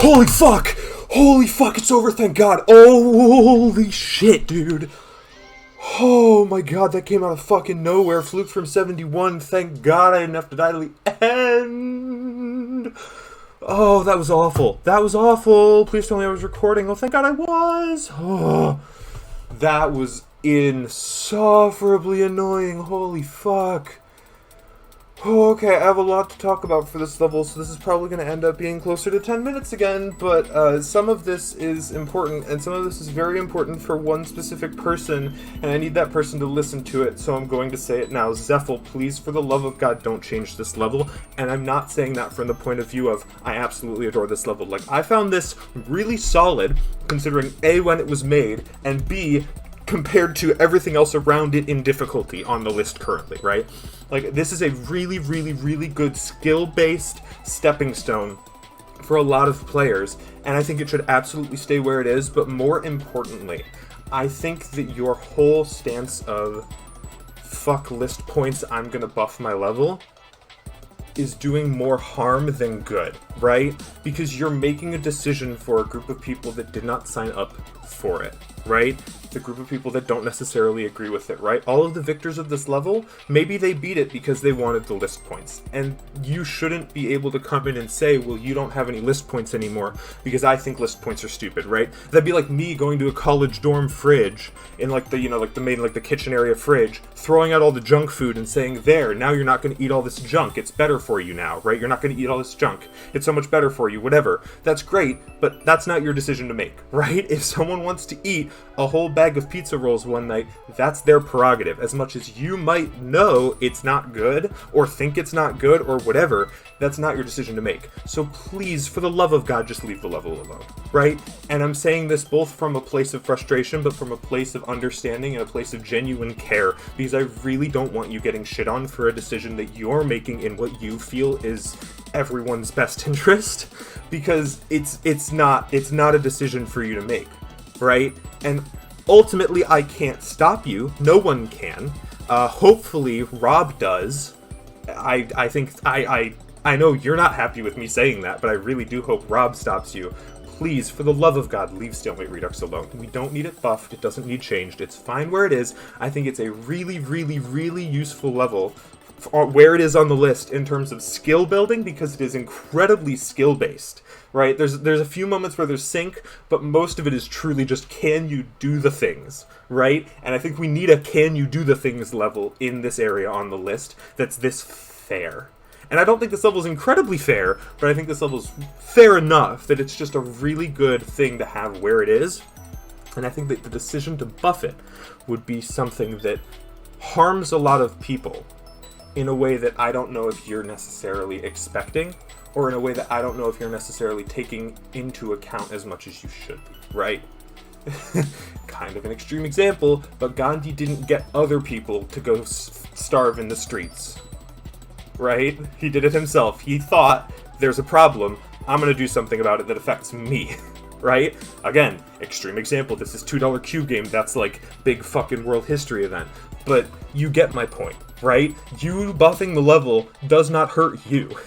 Holy fuck! Holy fuck, it's over, thank God! Holy shit, dude! Oh my God, that came out of fucking nowhere. Fluke from 71, thank God I didn't have to die till the end! Oh, that was awful. That was awful! Please tell me I was recording. Oh, thank God I was! Oh, that was insufferably annoying. Holy fuck. Oh, okay, I have a lot to talk about for this level, so this is probably going to end up being closer to 10 minutes again, but some of this is important, and some of this is very important for one specific person, and I need that person to listen to it, so I'm going to say it now. Zeffel, please, for the love of God, don't change this level, and I'm not saying that from the point of view of, I absolutely adore this level. Like, I found this really solid, considering A, when it was made, and B, compared to everything else around it in difficulty on the list currently, right? Like, this is a really, really, really good skill-based stepping stone for a lot of players, and I think it should absolutely stay where it is, but more importantly, I think that your whole stance of fuck list points, I'm gonna buff my level, is doing more harm than good, right? Because you're making a decision for a group of people that did not sign up for it, right? The group of people that don't necessarily agree with it, right? All of the victors of this level, maybe they beat it because they wanted the list points. And you shouldn't be able to come in and say, well, you don't have any list points anymore because I think list points are stupid, right? That'd be like me going to a college dorm fridge in like the, like the main, like the kitchen area fridge, throwing out all the junk food and saying, there, now you're not going to eat all this junk. It's better for you now, right? You're not going to eat all this junk. It's so much better for you, whatever. That's great, but that's not your decision to make, right? If someone wants to eat a whole bag of pizza rolls one night, that's their prerogative. As much as you might know it's not good, or think it's not good, or whatever, that's not your decision to make. So please, for the love of God, just leave the level alone, right? And I'm saying this both from a place of frustration, but from a place of understanding and a place of genuine care, because I really don't want you getting shit on for a decision that you're making in what you feel is everyone's best interest, because it's not a decision for you to make, right? And ultimately, I can't stop you. No one can. Hopefully, Rob does. I think I know you're not happy with me saying that, but I really do hope Rob stops you. Please, for the love of God, leave Stalemate Redux alone. We don't need it buffed. It doesn't need changed. It's fine where it is. I think it's a really, really, really useful level where it is on the list in terms of skill building, because it is incredibly skill based, right? There's a few moments where there's sync, but most of it is truly just can you do the things, right? And I think we need a can you do the things level in this area on the list that's this fair. And I don't think this level is incredibly fair, but I think this level is fair enough that it's just a really good thing to have where it is. And I think that the decision to buff it would be something that harms a lot of people in a way that I don't know if you're necessarily expecting, or in a way that I don't know if you're necessarily taking into account as much as you should be, right? Kind of an extreme example, but Gandhi didn't get other people to go starve in the streets, right? He did it himself. He thought, there's a problem, I'm gonna do something about it that affects me. Right? Again, extreme example, this is $2 Cube game, that's like big fucking world history event. But you get my point, right? You buffing the level does not hurt you.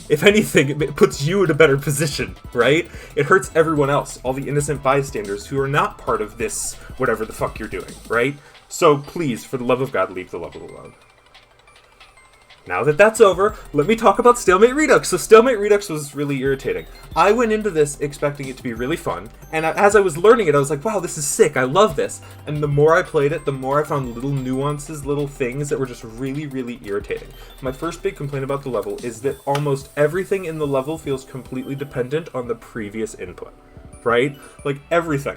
If anything, it puts you in a better position, right? It hurts everyone else, all the innocent bystanders who are not part of this, whatever the fuck you're doing, right? So please, for the love of God, leave the level alone. Now that that's over, let me talk about Stalemate Redux. So Stalemate Redux was really irritating. I went into this expecting it to be really fun, and as I was learning it, I was like, wow, this is sick, I love this. And the more I played it, the more I found little nuances, little things that were just really, really irritating. My first big complaint about the level is that almost everything in the level feels completely dependent on the previous input, right? Like, everything.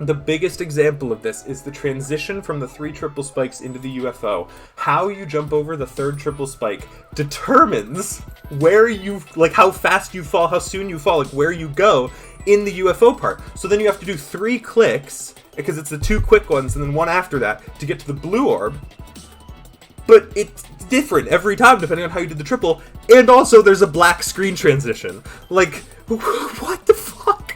The biggest example of this is the transition from the 3 triple spikes into the UFO. How you jump over the 3rd triple spike determines where you, like, how fast you fall, how soon you fall, like where you go in the UFO part. So then you have to do 3 clicks, because it's the 2 quick ones and then 1 after that, to get to the blue orb. But it's different every time depending on how you did the triple, and also there's a black screen transition. Like, what the fuck?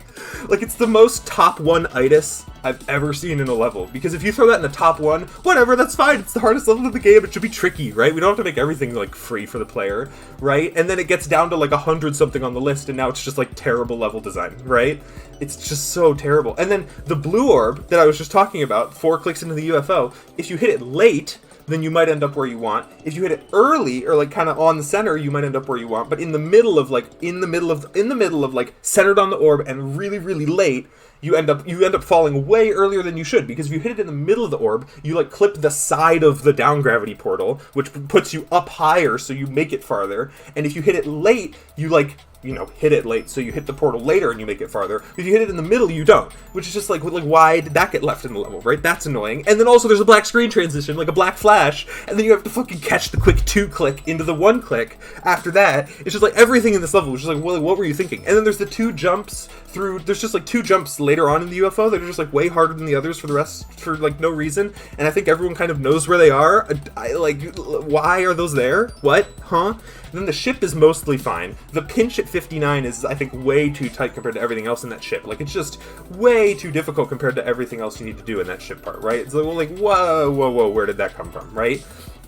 Like, it's the most top 1-itis I've ever seen in a level. Because if you throw that in the top 1, whatever, that's fine. It's the hardest level of the game. It should be tricky, right? We don't have to make everything, like, free for the player, right? And then it gets down to, like, 100-something on the list, and now it's just, like, terrible level design, right? It's just so terrible. And then the blue orb that I was just talking about, 4 clicks into the UFO, if you hit it late, then you might end up where you want. If you hit it early, or like kind of on the center, you might end up where you want. But in the middle of like centered on the orb and really, really late, you end up falling way earlier than you should, because if you hit it in the middle of the orb, you like clip the side of the down gravity portal, which puts you up higher, so you make it farther. And if you hit it late, you like, you know, hit it late, so you hit the portal later and you make it farther. If you hit it in the middle, you don't, which is just like why did that get left in the level, right? That's annoying. And then also there's a black screen transition, like a black flash, and then you have to fucking catch the quick 2-click into the 1-click after that. It's just like everything in this level was just like, well, what were you thinking? And then there's the 2 jumps through, there's just like 2 jumps later on in the UFO that are just like way harder than the others for like no reason. And I think everyone kind of knows where they are. Why are those there? What? Huh? And then the ship is mostly fine. The pinch at 59 is, I think, way too tight compared to everything else in that ship. Like, it's just way too difficult compared to everything else you need to do in that ship part, right? It's like, whoa, where did that come from, right?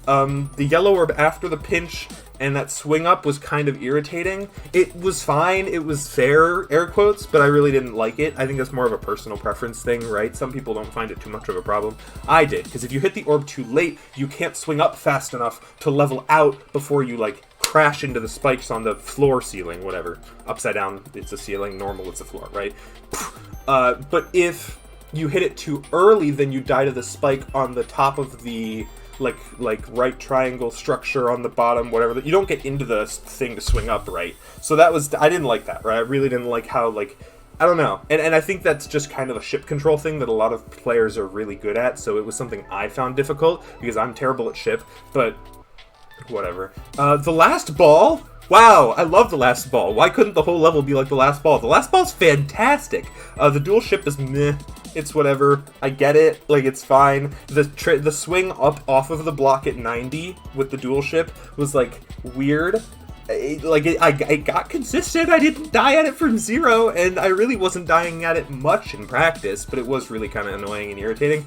The yellow orb after the pinch and that swing up was kind of irritating. It was fine, it was fair, air quotes, but I really didn't like it. I think that's more of a personal preference thing, right? Some people don't find it too much of a problem. I did, because if you hit the orb too late, you can't swing up fast enough to level out before you, like, crash into the spikes on the floor ceiling, whatever. Upside down, it's a ceiling. Normal, it's a floor, right? But if you hit it too early, then you die to the spike on the top of the like right triangle structure on the bottom, whatever. You don't get into the thing to swing up, right? So that was, I didn't like that, right? I really didn't like how, like, I don't know. And I think that's just kind of a ship control thing that a lot of players are really good at, so it was something I found difficult, because I'm terrible at ship, but whatever. The last ball? Wow, I love the last ball. Why couldn't the whole level be like the last ball? The last ball's fantastic. The dual ship is meh. It's whatever. I get it. Like, it's fine. The swing up off of the block at 90 with the dual ship was, like, weird. I got consistent. I didn't die at it from 0, and I really wasn't dying at it much in practice, but it was really kind of annoying and irritating.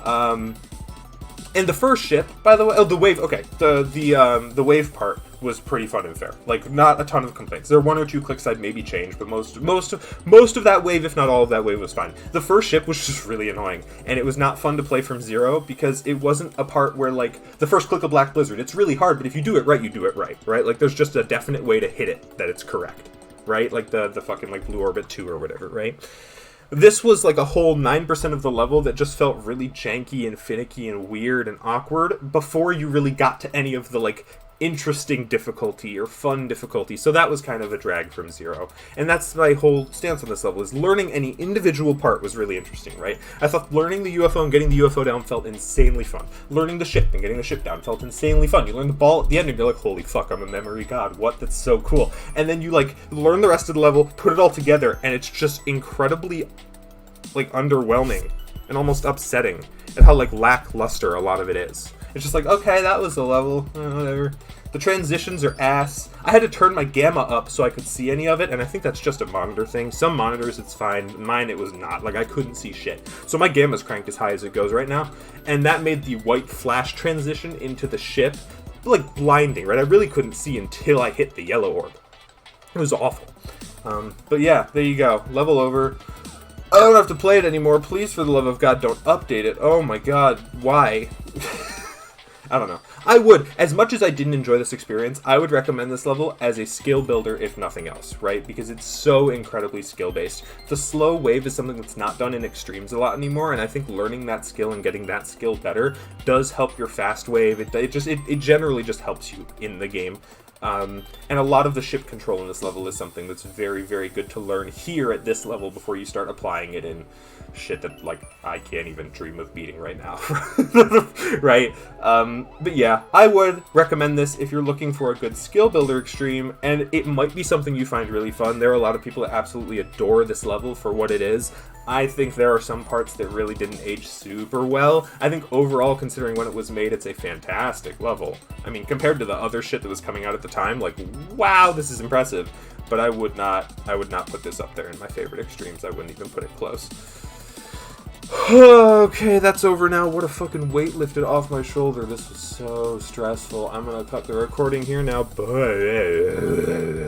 And the first ship, by the way, oh, the wave, okay, the wave part was pretty fun and fair. Like, not a ton of complaints. There are 1 or 2 clicks I'd maybe change, but most of that wave, if not all of that wave, was fine. The first ship was just really annoying, and it was not fun to play from 0, because it wasn't a part where, like, the first click of Black Blizzard, it's really hard, but if you do it right, you do it right, right? Like, there's just a definite way to hit it that it's correct, right? Like the fucking, like, Blue Orbit 2 or whatever, right? This was like a whole 9% of the level that just felt really janky and finicky and weird and awkward before you really got to any of the, like, interesting difficulty or fun difficulty. So that was kind of a drag from 0. And that's my whole stance on this level, is learning any individual part was really interesting, right? I thought learning the UFO and getting the UFO down felt insanely fun. Learning the ship and getting the ship down felt insanely fun. You learn the ball at the end and you're like, holy fuck, I'm a memory god. What? That's so cool. And then you, like, learn the rest of the level, put it all together, and it's just incredibly, like, underwhelming and almost upsetting at how, like, lackluster a lot of it is. It's just like, okay, that was the level, whatever. The transitions are ass. I had to turn my gamma up so I could see any of it, and I think that's just a monitor thing. Some monitors it's fine, mine it was not. Like, I couldn't see shit. So my gamma's cranked as high as it goes right now, and that made the white flash transition into the ship, like, blinding, right? I really couldn't see until I hit the yellow orb. It was awful. But yeah, there you go. Level over. I don't have to play it anymore. Please, for the love of God, don't update it. Oh my god, why? I don't know. I would, as much as I didn't enjoy this experience, I would recommend this level as a skill builder, if nothing else, right? Because it's so incredibly skill-based. The slow wave is something that's not done in extremes a lot anymore, and I think learning that skill and getting that skill better does help your fast wave. It generally just helps you in the game. And a lot of the ship control in this level is something that's very, very good to learn here at this level before you start applying it in shit that, like, I can't even dream of beating right now. Right? But yeah, I would recommend this if you're looking for a good skill builder extreme, and it might be something you find really fun. There are a lot of people that absolutely adore this level for what it is. I think there are some parts that really didn't age super well. I think overall, considering when it was made, it's a fantastic level. I mean, compared to the other shit that was coming out at the time, like, wow, this is impressive. But I would not put this up there in my favorite extremes. I wouldn't even put it close. Okay, that's over now. What a fucking weight lifted off my shoulder. This was so stressful. I'm gonna cut the recording here now. Bye.